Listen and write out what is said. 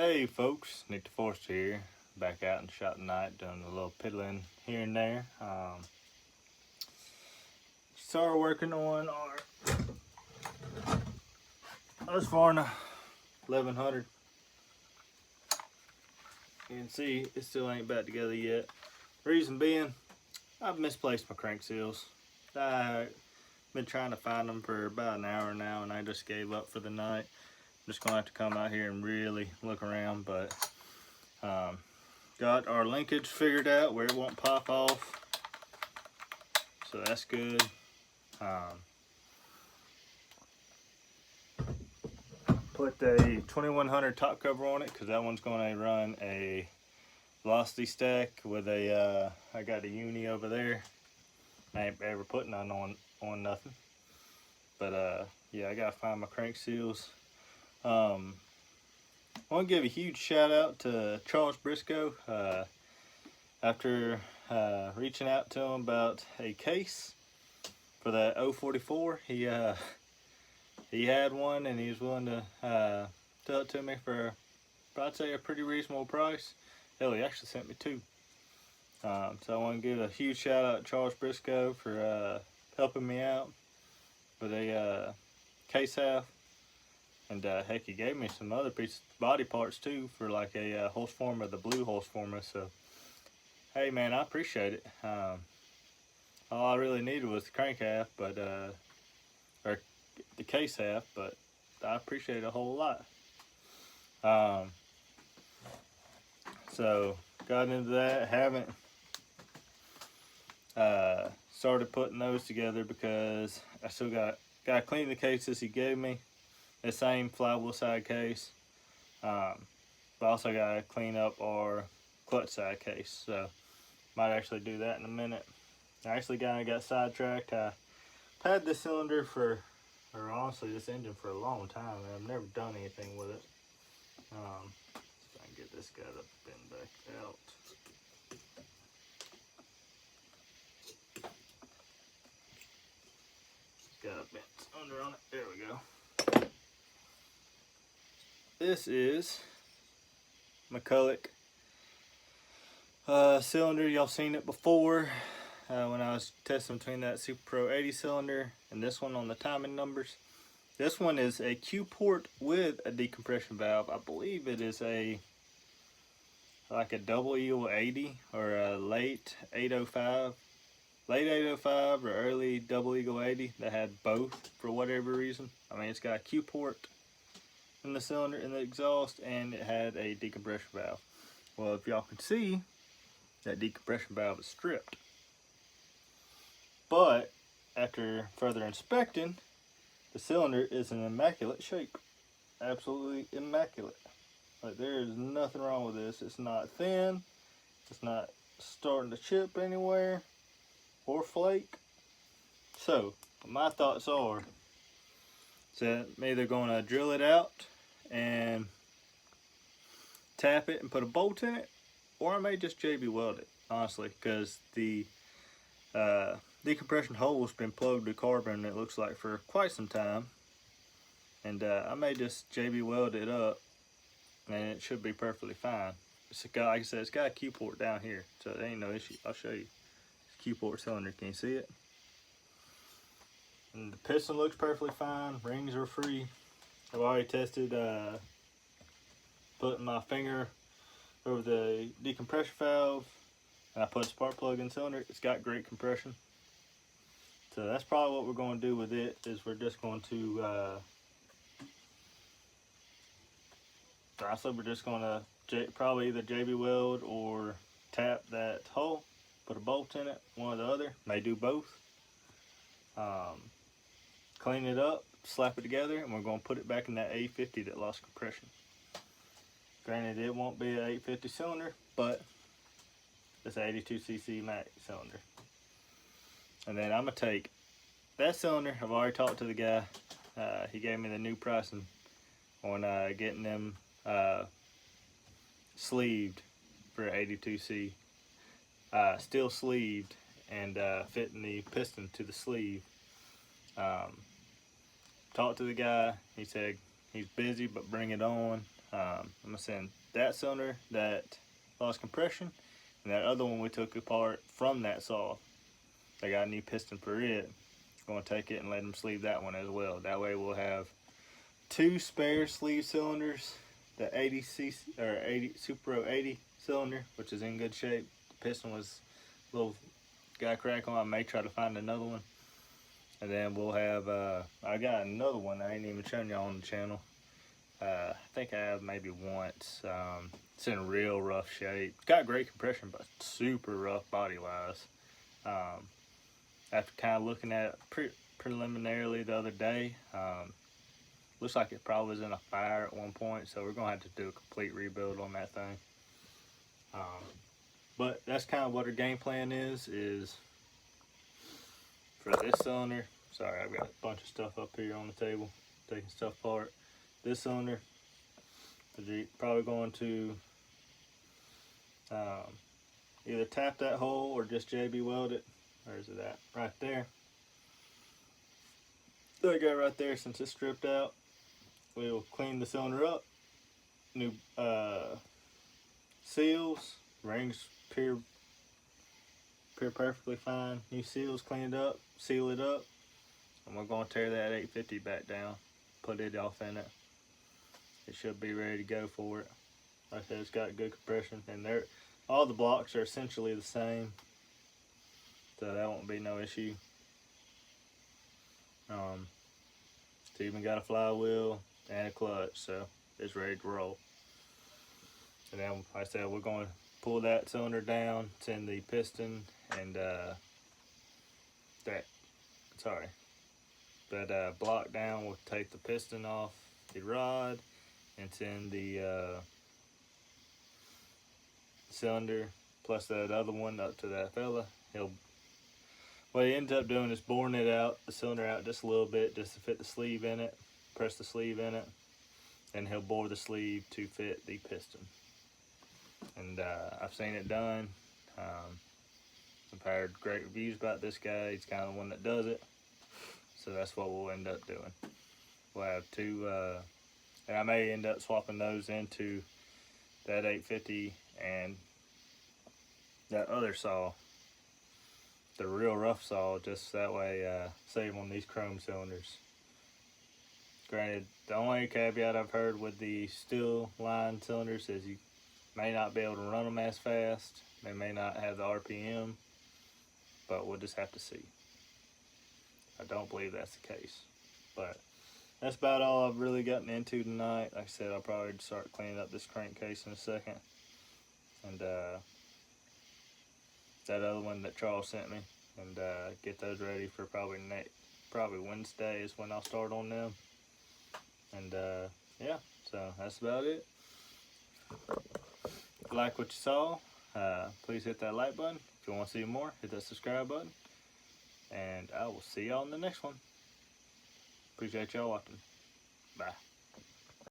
Hey folks, Nick the Forester here, back out in the shop tonight doing a little piddling here and there. Started working on our Husqvarna 1100. You can see it still ain't back together yet. Reason being, I've misplaced my crank seals. I've been trying to find them for about an hour now and I just gave up for the night. I'm just gonna have to come out here and really look around, but got our linkage figured out where it won't pop off, so that's good. Put the 2100 top cover on it because that one's going to run a velocity stack with a I got a uni over there. I ain't ever put none on nothing, but yeah, I gotta find my crank seals. I want to give a huge shout out to Charles Briscoe. After reaching out to him about a case for that 044, he had one and he was willing to sell it to me for, I'd say, a pretty reasonable price. Hell, he actually sent me two. So I want to give a huge shout out to Charles Briscoe for helping me out with a case half. And heck, he gave me some other pieces, body parts too, for like a Husqvarna, the blue Husqvarna. So, hey man, I appreciate it. All I really needed was the crank half, but or the case half, but I appreciate it a whole lot. So got into that. Haven't started putting those together because I still got to clean the cases he gave me. The same flywheel side case, but also got to clean up our clutch side case, so might actually do that in a minute. I actually got sidetracked. I've had this cylinder for, or honestly this engine for a long time, and I've never done anything with it. So I can get this guy up and back out. Got a bent under on it, there we go. This is Mcculloch cylinder. Y'all seen it before when I was testing between that Super Pro 80 cylinder and this one on the timing numbers. This one is a Q port with a decompression valve. I believe it is like a double eagle 80 or a late 805 or early double eagle 80 that had both for whatever reason. I mean, it's got a Q port in the cylinder, in the exhaust, and it had a decompression valve. Well, if y'all can see, that decompression valve is stripped. But after further inspecting, the cylinder is in immaculate shape. Absolutely immaculate. Like, there is nothing wrong with this. It's not thin. It's not starting to chip anywhere or flake. So my thoughts are, so I'm either going to drill it out and tap it and put a bolt in it, or I may just JB weld it, honestly, because the decompression hole has been plugged with carbon, it looks like, for quite some time, and I may just JB weld it up and it should be perfectly fine. It's got, like I said, it's got a Q port down here, so it ain't no issue. I'll show you. It's Q port cylinder, can you see it? And the piston looks perfectly fine, rings are free. I've already tested putting my finger over the decompression valve, and I put a spark plug in the cylinder. It's got great compression. So that's probably what we're going to do with it, is we're just going to probably either JB weld or tap that hole, put a bolt in it, one or the other, may do both. Clean it up, slap it together, and we're going to put it back in that 850 that lost compression. Granted, it won't be an 850 cylinder, but it's an 82cc max cylinder. And then I'm going to take that cylinder. I've already talked to the guy. He gave me the new pricing on getting them sleeved for 82C. Still sleeved and fitting the piston to the sleeve. Talked to the guy. He said he's busy, but bring it on. I'm gonna send that cylinder that lost compression, and that other one we took apart from that saw. I got a new piston for it. Going to take it and let them sleeve that one as well. That way we'll have 2 spare sleeve cylinders. The 80cc or 80 Super 80 cylinder, which is in good shape. The piston was a little got a crack on. I may try to find another one. And then we'll have I got another one I ain't even shown y'all on the channel. I think I have maybe once. It's in real rough shape. It's got great compression, but super rough body wise. After kind of looking at it preliminarily the other day, looks like it probably was in a fire at one point, so we're gonna have to do a complete rebuild on that thing. But that's kind of what our game plan is for this cylinder. Sorry, I've got a bunch of stuff up here on the table, taking stuff apart. This cylinder is probably going to either tap that hole or just JB weld it. Where's it at? Right there. There we go, right there. Since it's stripped out, we'll clean the cylinder up. New seals, rings appear perfectly fine. New seals cleaned up, seal it up, and we're going to tear that 850 back down, put it off in it. It should be ready to go for it. Like I said, it's got good compression, and all the blocks are essentially the same, so that won't be no issue. It's even got a flywheel and a clutch, so it's ready to roll. And then, like I said, we're going to pull that cylinder down, send the piston and that block down. We'll take the piston off the rod and send the cylinder plus that other one up to that fella. What he ends up doing is boring the cylinder out just a little bit, just to fit the sleeve in it, press the sleeve in it, and he'll bore the sleeve to fit the piston. And I've seen it done. I've heard great reviews about this guy. He's kind of the one that does it. So that's what we'll end up doing. We'll have 2, and I may end up swapping those into that 850 and that other saw, the real rough saw, just that way save on these chrome cylinders. Granted, the only caveat I've heard with the steel line cylinders is you may not be able to run them as fast. They may not have the RPM, but we'll just have to see. I don't believe that's the case, but that's about all I've really gotten into tonight. Like I said, I'll probably start cleaning up this crankcase in a second, and that other one that Charles sent me, and get those ready for probably Wednesday is when I'll start on them. And yeah, so that's about it. If you like what you saw, please hit that like button. If you want to see more, hit that subscribe button, and I will see y'all in the next one. Appreciate y'all watching. Bye.